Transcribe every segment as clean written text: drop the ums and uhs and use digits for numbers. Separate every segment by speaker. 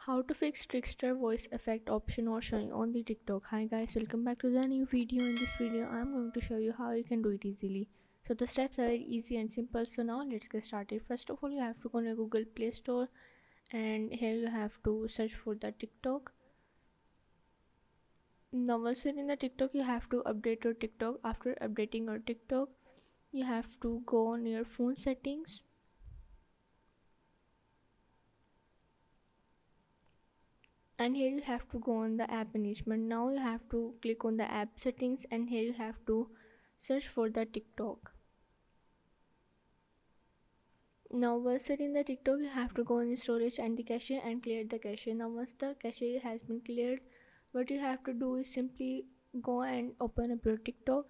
Speaker 1: How to fix Trickster voice effect option or showing on the TikTok. Hi guys, welcome back to the new video. In this video I'm going to show you how you can do it easily. So the steps are very easy and simple. So now let's get started. First of all, you have to go to Google Play Store, and here you have to search for the TikTok. Now once you're in the TikTok, you have to update your TikTok. After updating your TikTok, you have to go on your phone settings, and here you have to go on the app management. Now you have to click on the app settings, and here you have to search for the TikTok. Now once you're in the TikTok, you have to go in the storage and the cache and clear the cache. Now once the cache has been cleared, what you have to do is simply go and open up your TikTok,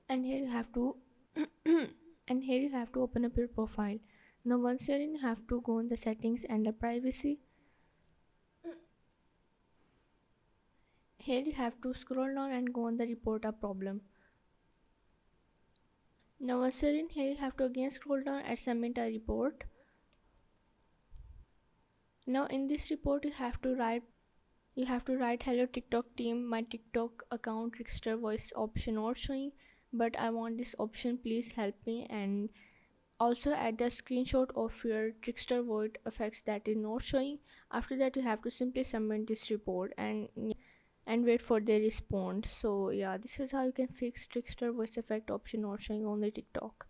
Speaker 1: and here you have to and here you have to open up your profile. Now once you're in, you have to go on the settings and the privacy. Here you have to scroll down and go on the report a problem. Now once you're in here, you have to again scroll down and submit a report. Now in this report, you have to write hello TikTok team, my TikTok account Trickster voice option not showing, but I want this option, please help me. And also add the screenshot of your Trickster voice effects that is not showing. After that, you have to simply submit this report and wait for their response. So yeah, this is how you can fix Trickster voice effect option not showing on the TikTok.